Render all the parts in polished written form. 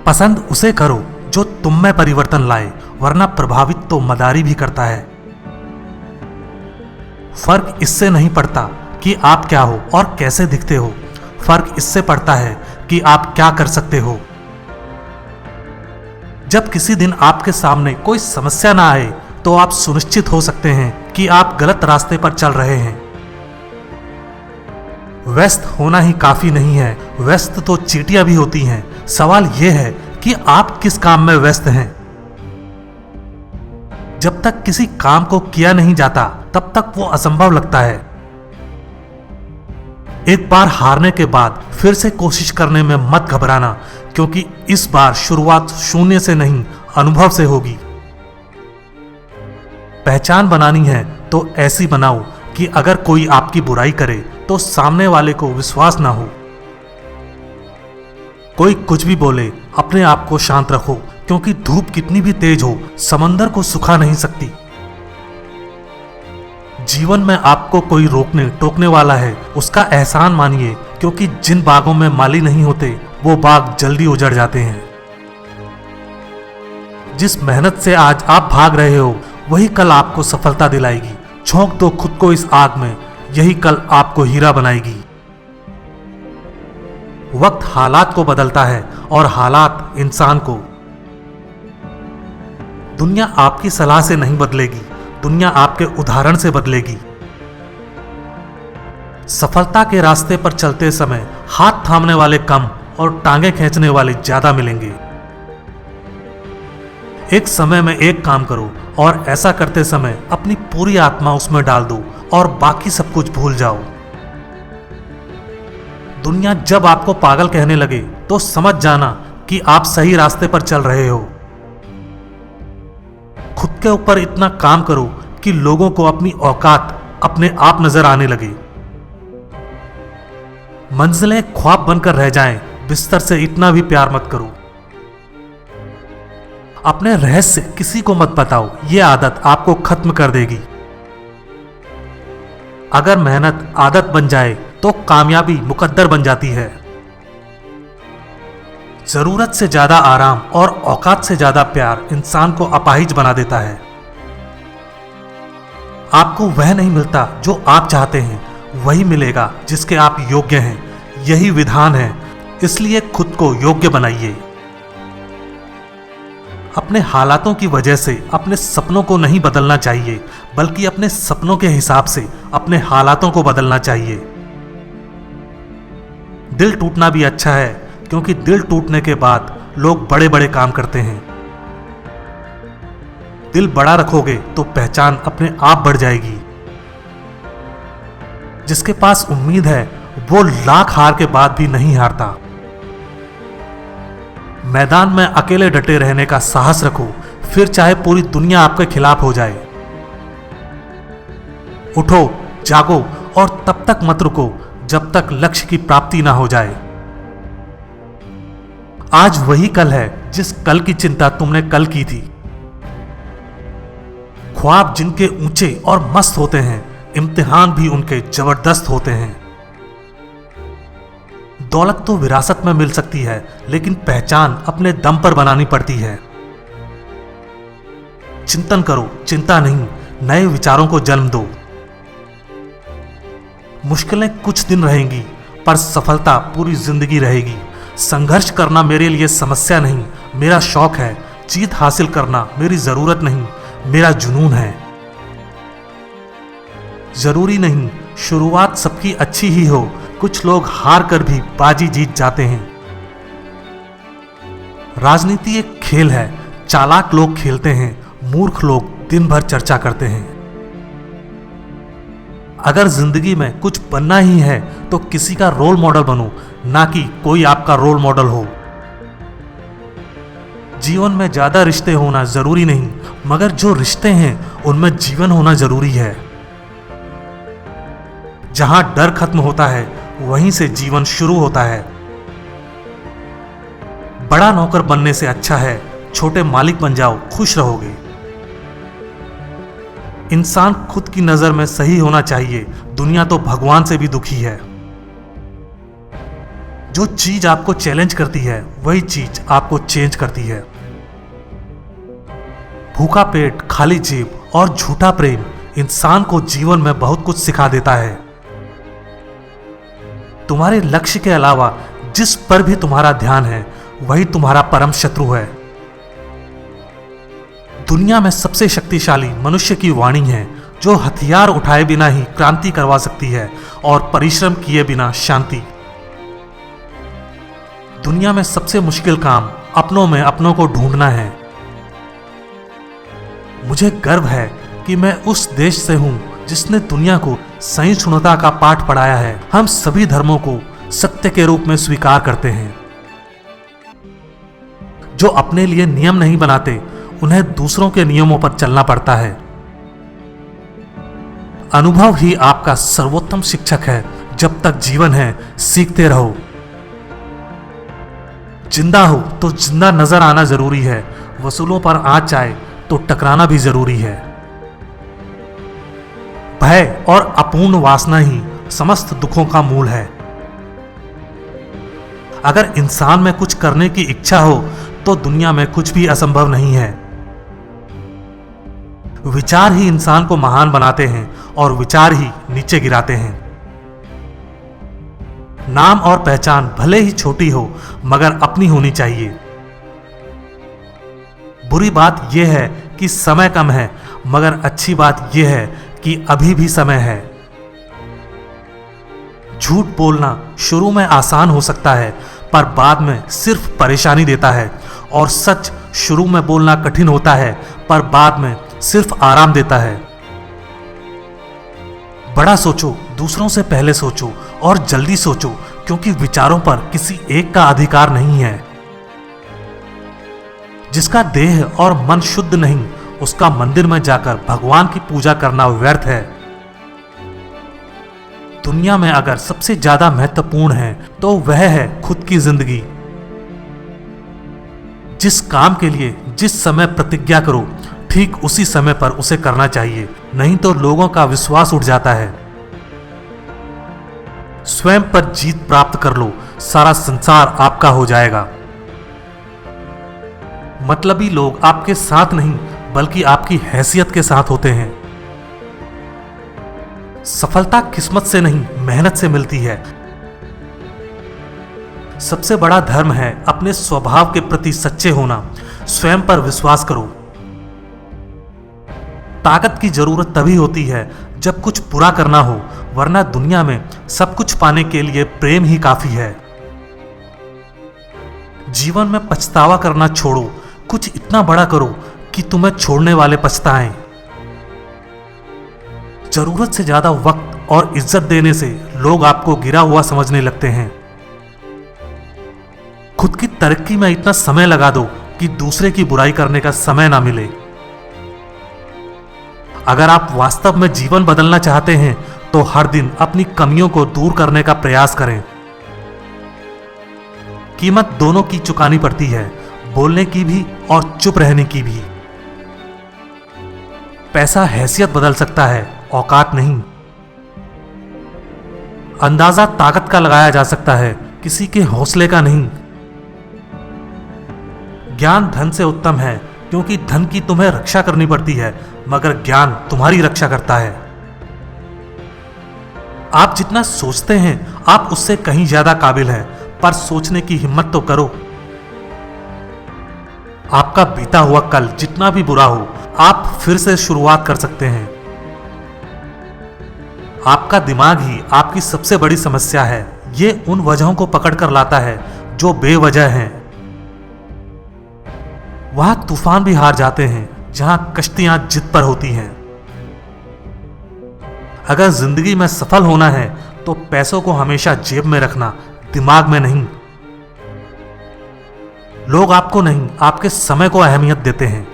पसंद उसे करो जो तुम में परिवर्तन लाए, वरना प्रभावित तो मदारी भी करता है। फर्क इससे नहीं पड़ता कि आप क्या हो और कैसे दिखते हो, फर्क इससे पड़ता है कि आप क्या कर सकते हो। जब किसी दिन आपके सामने कोई समस्या ना आए तो आप सुनिश्चित हो सकते हैं कि आप गलत रास्ते पर चल रहे हैं। व्यस्त होना ही काफी नहीं है, व्यस्त तो चींटियां भी होती हैं। सवाल यह है कि आप किस काम में व्यस्त हैं। जब तक किसी काम को किया नहीं जाता तब तक वो असंभव लगता है। एक बार हारने के बाद फिर से कोशिश करने में मत घबराना, क्योंकि इस बार शुरुआत शून्य से नहीं, अनुभव से होगी। पहचान बनानी है तो ऐसी बनाओ कि अगर कोई आपकी बुराई करे तो सामने वाले को विश्वास ना हो। कोई कुछ भी बोले, अपने आप को शांत रखो, क्योंकि धूप कितनी भी तेज हो समंदर को सुखा नहीं सकती। जीवन में आपको कोई रोकने टोकने वाला है, उसका एहसान मानिए, क्योंकि जिन बागों में माली नहीं होते वो बाग जल्दी उजड़ जाते हैं। जिस मेहनत से आज आप भाग रहे हो वही कल आपको सफलता दिलाएगी। झोंक दो खुद को इस आग में, यही कल आपको हीरा बनाएगी। वक्त हालात को बदलता है और हालात इंसान को। दुनिया आपकी सलाह से नहीं बदलेगी, दुनिया आपके उदाहरण से बदलेगी। सफलता के रास्ते पर चलते समय हाथ थामने वाले कम और टांगे खींचने वाले ज्यादा मिलेंगे। एक समय में एक काम करो और ऐसा करते समय अपनी पूरी आत्मा उसमें डाल दो और बाकी सब कुछ भूल जाओ। दुनिया जब आपको पागल कहने लगे तो समझ जाना कि आप सही रास्ते पर चल रहे हो। खुद के ऊपर इतना काम करो कि लोगों को अपनी औकात अपने आप नजर आने लगे। मंजिलें ख्वाब बनकर रह जाएं, बिस्तर से इतना भी प्यार मत करो। अपने रहस्य किसी को मत बताओ, यह आदत आपको खत्म कर देगी। अगर मेहनत आदत बन जाए तो कामयाबी मुकद्दर बन जाती है। जरूरत से ज्यादा आराम और औकात से ज्यादा प्यार इंसान को अपाहिज बना देता है। आपको वह नहीं मिलता जो आप चाहते हैं, वही मिलेगा जिसके आप योग्य हैं। यही विधान है, इसलिए खुद को योग्य बनाइए। अपने हालातों की वजह से अपने सपनों को नहीं बदलना चाहिए, बल्कि अपने सपनों के हिसाब से अपने हालातों को बदलना चाहिए। दिल टूटना भी अच्छा है, क्योंकि दिल टूटने के बाद लोग बड़े बड़े काम करते हैं। दिल बड़ा रखोगे तो पहचान अपने आप बढ़ जाएगी। जिसके पास उम्मीद है वो लाख हार के बाद भी नहीं हारता। मैदान में अकेले डटे रहने का साहस रखो, फिर चाहे पूरी दुनिया आपके खिलाफ हो जाए। उठो, जागो और तब तक मत रुको जब तक लक्ष्य की प्राप्ति ना हो जाए। आज वही कल है जिस कल की चिंता तुमने कल की थी। ख्वाब जिनके ऊंचे और मस्त होते हैं, इम्तिहान भी उनके जबरदस्त होते हैं। दौलत तो विरासत में मिल सकती है, लेकिन पहचान अपने दम पर बनानी पड़ती है। चिंतन करो, चिंता नहीं, नए विचारों को जन्म दो। मुश्किलें कुछ दिन रहेंगी, पर सफलता पूरी जिंदगी रहेगी। संघर्ष करना मेरे लिए समस्या नहीं, मेरा शौक है। जीत हासिल करना मेरी जरूरत नहीं, मेरा जुनून है। जरूरी नहीं शुरुआत सबकी अच्छी ही हो, कुछ लोग हार कर भी बाजी जीत जाते हैं। राजनीति एक खेल है, चालाक लोग खेलते हैं, मूर्ख लोग दिन भर चर्चा करते हैं। अगर जिंदगी में कुछ बनना ही है तो किसी का रोल मॉडल बनो, ना कि कोई आपका रोल मॉडल हो। जीवन में ज्यादा रिश्ते होना जरूरी नहीं, मगर जो रिश्ते हैं उनमें जीवन होना जरूरी है। जहां डर खत्म होता है वहीं से जीवन शुरू होता है। बड़ा नौकर बनने से अच्छा है छोटे मालिक बन जाओ, खुश रहोगे। इंसान खुद की नजर में सही होना चाहिए, दुनिया तो भगवान से भी दुखी है। जो चीज आपको चैलेंज करती है वही चीज आपको चेंज करती है। भूखा पेट, खाली जेब और झूठा प्रेम इंसान को जीवन में बहुत कुछ सिखा देता है। तुम्हारे लक्ष्य के अलावा जिस पर भी तुम्हारा ध्यान है वही तुम्हारा परम शत्रु है। दुनिया में सबसे शक्तिशाली मनुष्य की वाणी है, जो हथियार उठाए बिना ही क्रांति करवा सकती है और परिश्रम किए बिना शांति। दुनिया में सबसे मुश्किल काम अपनों में अपनों को ढूंढना है। मुझे गर्व है कि मैं उस देश से हूं जिसने दुनिया को सहिष्णुता का पाठ पढ़ाया है। हम सभी धर्मों को सत्य के रूप में स्वीकार करते हैं। जो अपने लिए नियम नहीं बनाते उन्हें दूसरों के नियमों पर चलना पड़ता है। अनुभव ही आपका सर्वोत्तम शिक्षक है। जब तक जीवन है सीखते रहो। जिंदा हो तो जिंदा नजर आना जरूरी है। वसूलों पर आँच आए तो टकराना भी जरूरी है। भय और अपूर्ण वासना ही समस्त दुखों का मूल है। अगर इंसान में कुछ करने की इच्छा हो तो दुनिया में कुछ भी असंभव नहीं है। विचार ही इंसान को महान बनाते हैं और विचार ही नीचे गिराते हैं। नाम और पहचान भले ही छोटी हो मगर अपनी होनी चाहिए। बुरी बात यह है कि समय कम है, मगर अच्छी बात यह है कि अभी भी समय है। झूठ बोलना शुरू में आसान हो सकता है पर बाद में सिर्फ परेशानी देता है, और सच शुरू में बोलना कठिन होता है पर बाद में सिर्फ आराम देता है। बड़ा सोचो, दूसरों से पहले सोचो और जल्दी सोचो, क्योंकि विचारों पर किसी एक का अधिकार नहीं है। जिसका देह और मन शुद्ध नहीं उसका मंदिर में जाकर भगवान की पूजा करना व्यर्थ है। दुनिया में अगर सबसे ज्यादा महत्वपूर्ण है तो वह है खुद की जिंदगी। जिस काम के लिए जिस समय प्रतिज्ञा करो ठीक उसी समय पर उसे करना चाहिए, नहीं तो लोगों का विश्वास उठ जाता है। स्वयं पर जीत प्राप्त कर लो, सारा संसार आपका हो जाएगा। मतलबी लोग आपके साथ नहीं बल्कि आपकी हैसियत के साथ होते हैं। सफलता किस्मत से नहीं मेहनत से मिलती है। सबसे बड़ा धर्म है अपने स्वभाव के प्रति सच्चे होना। स्वयं पर विश्वास करो। ताकत की जरूरत तभी होती है जब कुछ पूरा करना हो, वरना दुनिया में सब कुछ पाने के लिए प्रेम ही काफी है। जीवन में पछतावा करना छोड़ो, कुछ इतना बड़ा करो कि तुम्हें छोड़ने वाले पछताएं। जरूरत से ज्यादा वक्त और इज्जत देने से लोग आपको गिरा हुआ समझने लगते हैं। खुद की तरक्की में इतना समय लगा दो कि दूसरे की बुराई करने का समय ना मिले। अगर आप वास्तव में जीवन बदलना चाहते हैं तो हर दिन अपनी कमियों को दूर करने का प्रयास करें। कीमत दोनों की चुकानी पड़ती है, बोलने की भी और चुप रहने की भी। पैसा हैसियत बदल सकता है, औकात नहीं। अंदाजा ताकत का लगाया जा सकता है, किसी के हौसले का नहीं। ज्ञान धन से उत्तम है, क्योंकि धन की तुम्हें रक्षा करनी पड़ती है, मगर ज्ञान तुम्हारी रक्षा करता है। आप जितना सोचते हैं आप उससे कहीं ज्यादा काबिल हैं, पर सोचने की हिम्मत तो करो। आपका बीता हुआ कल जितना भी बुरा हो, आप फिर से शुरुआत कर सकते हैं। आपका दिमाग ही आपकी सबसे बड़ी समस्या है। ये उन वजहों को पकड़ कर लाता है जो बेवजह हैं। वहां तूफान भी हार जाते हैं जहां कश्तियां जिद पर होती हैं। अगर जिंदगी में सफल होना है तो पैसों को हमेशा जेब में रखना, दिमाग में नहीं। लोग आपको नहीं, आपके समय को अहमियत देते हैं।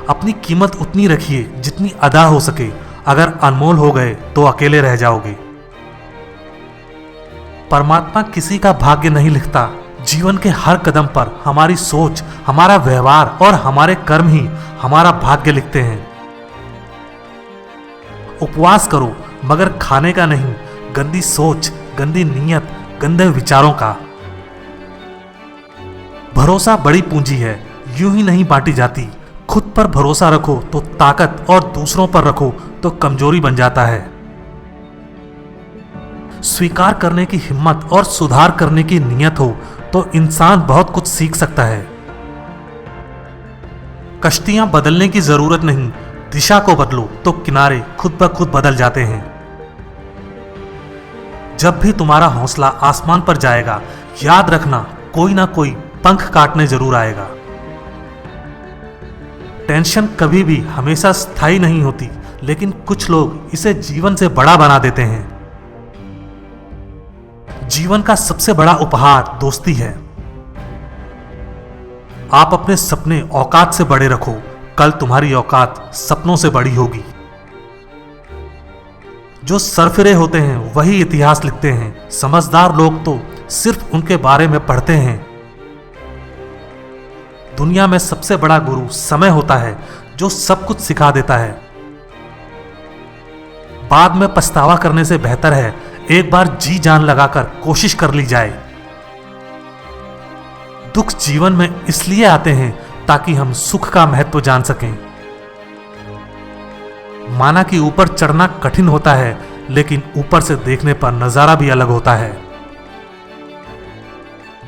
अपनी कीमत उतनी रखिए जितनी अदा हो सके। अगर अनमोल हो गए तो अकेले रह जाओगे। परमात्मा किसी का भाग्य नहीं लिखता। जीवन के हर कदम पर हमारी सोच, हमारा व्यवहार और हमारे कर्म ही हमारा भाग्य लिखते हैं। उपवास करो मगर खाने का नहीं, गंदी सोच, गंदी नीयत, गंदे विचारों का। भरोसा बड़ी पूंजी है, यूं ही नहीं बांटी जाती। खुद पर भरोसा रखो तो ताकत, और दूसरों पर रखो तो कमजोरी बन जाता है। स्वीकार करने की हिम्मत और सुधार करने की नीयत हो तो इंसान बहुत कुछ सीख सकता है। कश्तियां बदलने की जरूरत नहीं, दिशा को बदलो तो किनारे खुद ब खुद बदल जाते हैं। जब भी तुम्हारा हौसला आसमान पर जाएगा, याद रखना कोई ना कोई पंख काटने जरूर आएगा। टेंशन कभी भी हमेशा स्थायी नहीं होती, लेकिन कुछ लोग इसे जीवन से बड़ा बना देते हैं। जीवन का सबसे बड़ा उपहार दोस्ती है। आप अपने सपने औकात से बड़े रखो, कल तुम्हारी औकात सपनों से बड़ी होगी। जो सरफिरे होते हैं वही इतिहास लिखते हैं, समझदार लोग तो सिर्फ उनके बारे में पढ़ते हैं। दुनिया में सबसे बड़ा गुरु समय होता है, जो सब कुछ सिखा देता है। बाद में पछतावा करने से बेहतर है एक बार जी जान लगाकर कोशिश कर ली जाए। दुख जीवन में इसलिए आते हैं ताकि हम सुख का महत्व जान सकें। माना कि ऊपर चढ़ना कठिन होता है, लेकिन ऊपर से देखने पर नजारा भी अलग होता है।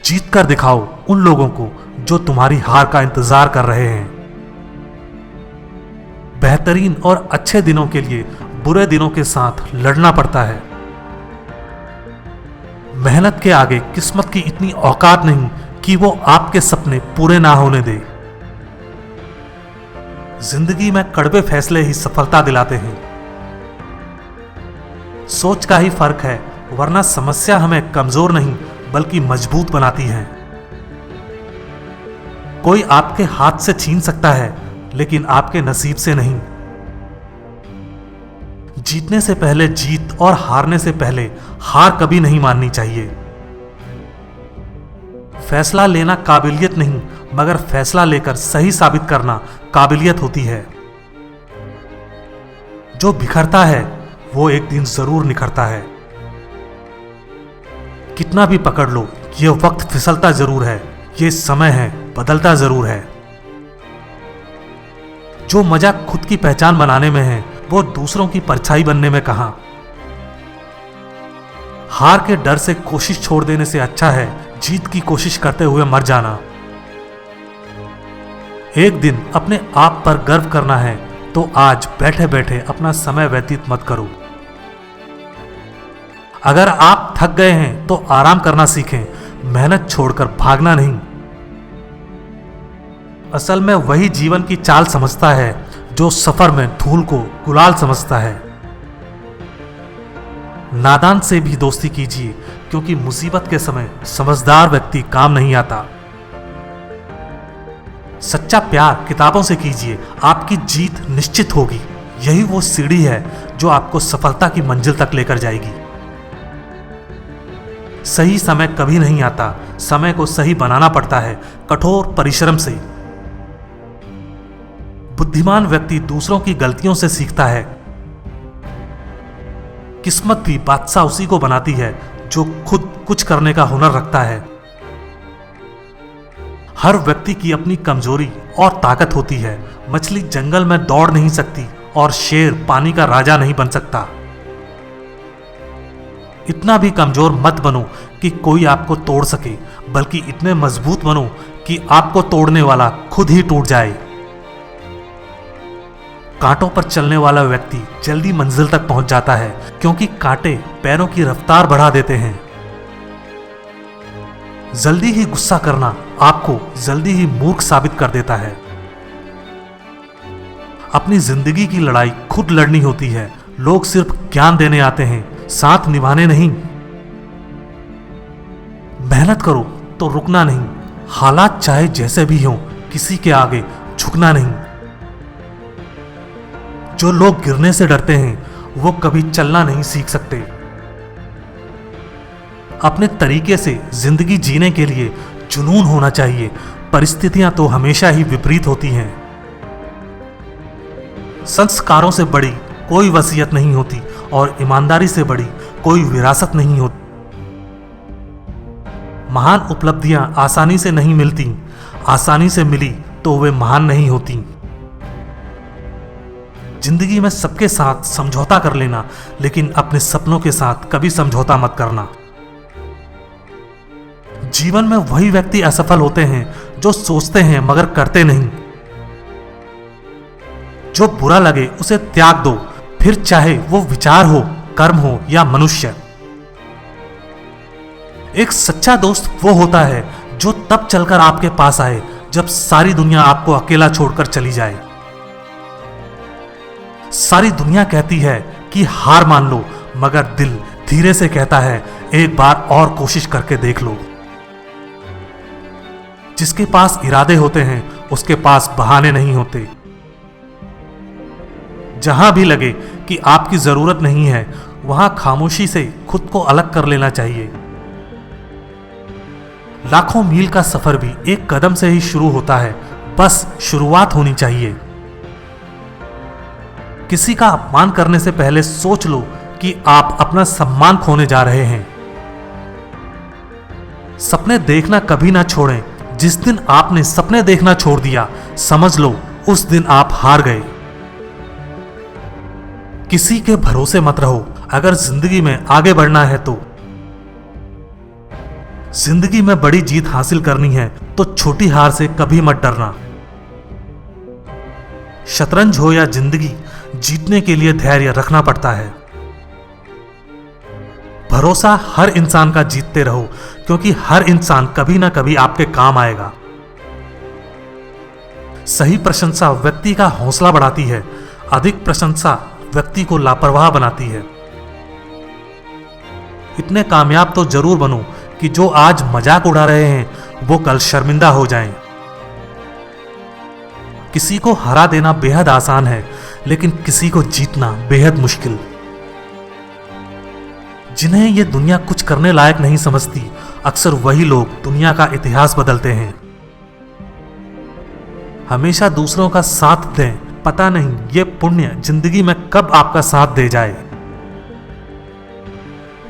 जीत कर दिखाओ उन लोगों को जो तुम्हारी हार का इंतजार कर रहे हैं। बेहतरीन और अच्छे दिनों के लिए बुरे दिनों के साथ लड़ना पड़ता है। मेहनत के आगे किस्मत की इतनी औकात नहीं कि वो आपके सपने पूरे ना होने दे। जिंदगी में कड़वे फैसले ही सफलता दिलाते हैं। सोच का ही फर्क है, वरना समस्या हमें कमजोर नहीं बल्कि मजबूत बनाती है। कोई आपके हाथ से छीन सकता है, लेकिन आपके नसीब से नहीं। जीतने से पहले जीत और हारने से पहले हार कभी नहीं माननी चाहिए। फैसला लेना काबिलियत नहीं, मगर फैसला लेकर सही साबित करना काबिलियत होती है। जो बिखरता है वो एक दिन जरूर निखरता है। कितना भी पकड़ लो, ये वक्त फिसलता जरूर है, ये समय है बदलता जरूर है। जो मजा खुद की पहचान बनाने में है, वो दूसरों की परछाई बनने में कहां। हार के डर से कोशिश छोड़ देने से अच्छा है जीत की कोशिश करते हुए मर जाना। एक दिन अपने आप पर गर्व करना है तो आज बैठे बैठे अपना समय व्यतीत मत करो। अगर आप थक गए हैं तो आराम करना सीखें, मेहनत छोड़कर भागना नहीं। असल में वही जीवन की चाल समझता है जो सफर में धूल को गुलाल समझता है। नादान से भी दोस्ती कीजिए, क्योंकि मुसीबत के समय समझदार व्यक्ति काम नहीं आता। सच्चा प्यार किताबों से कीजिए, आपकी जीत निश्चित होगी। यही वो सीढ़ी है जो आपको सफलता की मंजिल तक लेकर जाएगी। सही समय कभी नहीं आता, समय को सही बनाना पड़ता है कठोर परिश्रम से। बुद्धिमान व्यक्ति दूसरों की गलतियों से सीखता है। किस्मत भी बादशाह उसी को बनाती है जो खुद कुछ करने का हुनर रखता है। हर व्यक्ति की अपनी कमजोरी और ताकत होती है। मछली जंगल में दौड़ नहीं सकती और शेर पानी का राजा नहीं बन सकता। इतना भी कमजोर मत बनो कि कोई आपको तोड़ सके, बल्कि इतने मजबूत बनो कि आपको तोड़ने वाला खुद ही टूट जाए। कांटों पर चलने वाला व्यक्ति जल्दी मंजिल तक पहुंच जाता है, क्योंकि कांटे पैरों की रफ्तार बढ़ा देते हैं। जल्दी ही गुस्सा करना आपको जल्दी ही मूर्ख साबित कर देता है। अपनी जिंदगी की लड़ाई खुद लड़नी होती है। लोग सिर्फ ज्ञान देने आते हैं, साथ निभाने नहीं। मेहनत करो तो रुकना नहीं। हालात चाहे जैसे भी हों, किसी के आगे झुकना नहीं। जो लोग गिरने से डरते हैं वो कभी चलना नहीं सीख सकते। अपने तरीके से जिंदगी जीने के लिए जुनून होना चाहिए। परिस्थितियां तो हमेशा ही विपरीत होती हैं। संस्कारों से बड़ी कोई वसीयत नहीं होती और ईमानदारी से बड़ी कोई विरासत नहीं होती। महान उपलब्धियां आसानी से नहीं मिलती, आसानी से मिली तो वे महान नहीं होती। जिंदगी में सबके साथ समझौता कर लेना, लेकिन अपने सपनों के साथ कभी समझौता मत करना। जीवन में वही व्यक्ति असफल होते हैं जो सोचते हैं मगर करते नहीं। जो बुरा लगे उसे त्याग दो, फिर चाहे वो विचार हो, कर्म हो या मनुष्य। एक सच्चा दोस्त वो होता है जो तब चलकर आपके पास आए जब सारी दुनिया आपको अकेला छोड़कर चली जाए। सारी दुनिया कहती है कि हार मान लो, मगर दिल धीरे से कहता है एक बार और कोशिश करके देख लो। जिसके पास इरादे होते हैं उसके पास बहाने नहीं होते। जहां भी लगे कि आपकी जरूरत नहीं है, वहां खामोशी से खुद को अलग कर लेना चाहिए। लाखों मील का सफर भी एक कदम से ही शुरू होता है, बस शुरुआत होनी चाहिए। किसी का अपमान करने से पहले सोच लो कि आप अपना सम्मान खोने जा रहे हैं। सपने देखना कभी ना छोड़ें। जिस दिन आपने सपने देखना छोड़ दिया, समझ लो उस दिन आप हार गए। किसी के भरोसे मत रहो अगर जिंदगी में आगे बढ़ना है तो। जिंदगी में बड़ी जीत हासिल करनी है तो छोटी हार से कभी मत डरना। शतरंज हो या जिंदगी, जीतने के लिए धैर्य रखना पड़ता है। भरोसा हर इंसान का जीतते रहो, क्योंकि हर इंसान कभी ना कभी आपके काम आएगा। सही प्रशंसा व्यक्ति का हौसला बढ़ाती है, अधिक प्रशंसा व्यक्ति को लापरवाह बनाती है। इतने कामयाब तो जरूर बनो कि जो आज मजाक उड़ा रहे हैं वो कल शर्मिंदा हो जाएं। किसी को हरा देना बेहद आसान है, लेकिन किसी को जीतना बेहद मुश्किल। जिन्हें ये दुनिया कुछ करने लायक नहीं समझती, अक्सर वही लोग दुनिया का इतिहास बदलते हैं। हमेशा दूसरों का साथ दें, पता नहीं ये पुण्य जिंदगी में कब आपका साथ दे जाए।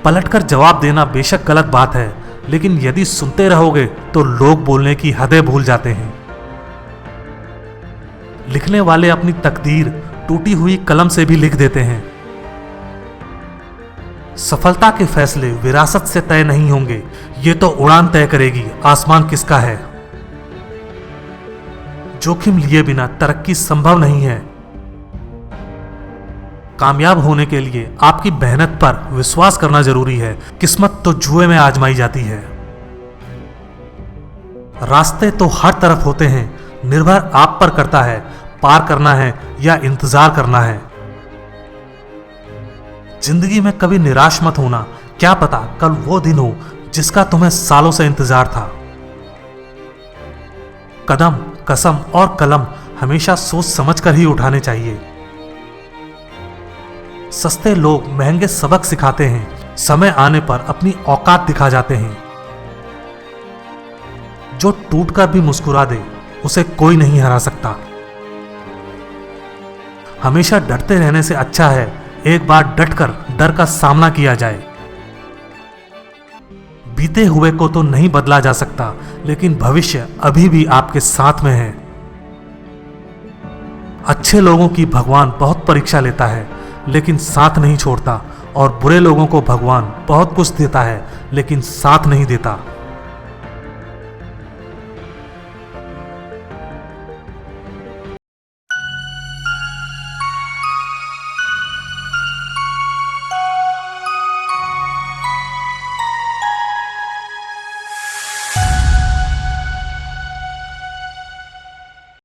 पलटकर जवाब देना बेशक गलत बात है, लेकिन यदि सुनते रहोगे तो लोग बोलने की हदें भूल जाते हैं। लिखने वाले अपनी तकदीर टूटी हुई कलम से भी लिख देते हैं। सफलता के फैसले विरासत से तय नहीं होंगे, ये तो उड़ान तय करेगी आसमान किसका है। जोखिम लिए बिना तरक्की संभव नहीं है। कामयाब होने के लिए आपकी मेहनत पर विश्वास करना जरूरी है। किस्मत तो जुए में आजमाई जाती है। रास्ते तो हर तरफ होते हैं, निर्भर आप पर करता है पार करना है या इंतजार करना है। जिंदगी में कभी निराश मत होना, क्या पता कल वो दिन हो जिसका तुम्हें सालों से इंतजार था। कदम, कसम और कलम हमेशा सोच समझकर ही उठाने चाहिए। सस्ते लोग महंगे सबक सिखाते हैं, समय आने पर अपनी औकात दिखा जाते हैं। जो टूटकर भी मुस्कुरा दे उसे कोई नहीं हरा सकता। हमेशा डरते रहने से अच्छा है एक बार डटकर डर का सामना किया जाए। बीते हुए को तो नहीं बदला जा सकता, लेकिन भविष्य अभी भी आपके साथ में है। अच्छे लोगों की भगवान बहुत परीक्षा लेता है, लेकिन साथ नहीं छोड़ता, और बुरे लोगों को भगवान बहुत कुछ देता है, लेकिन साथ नहीं देता।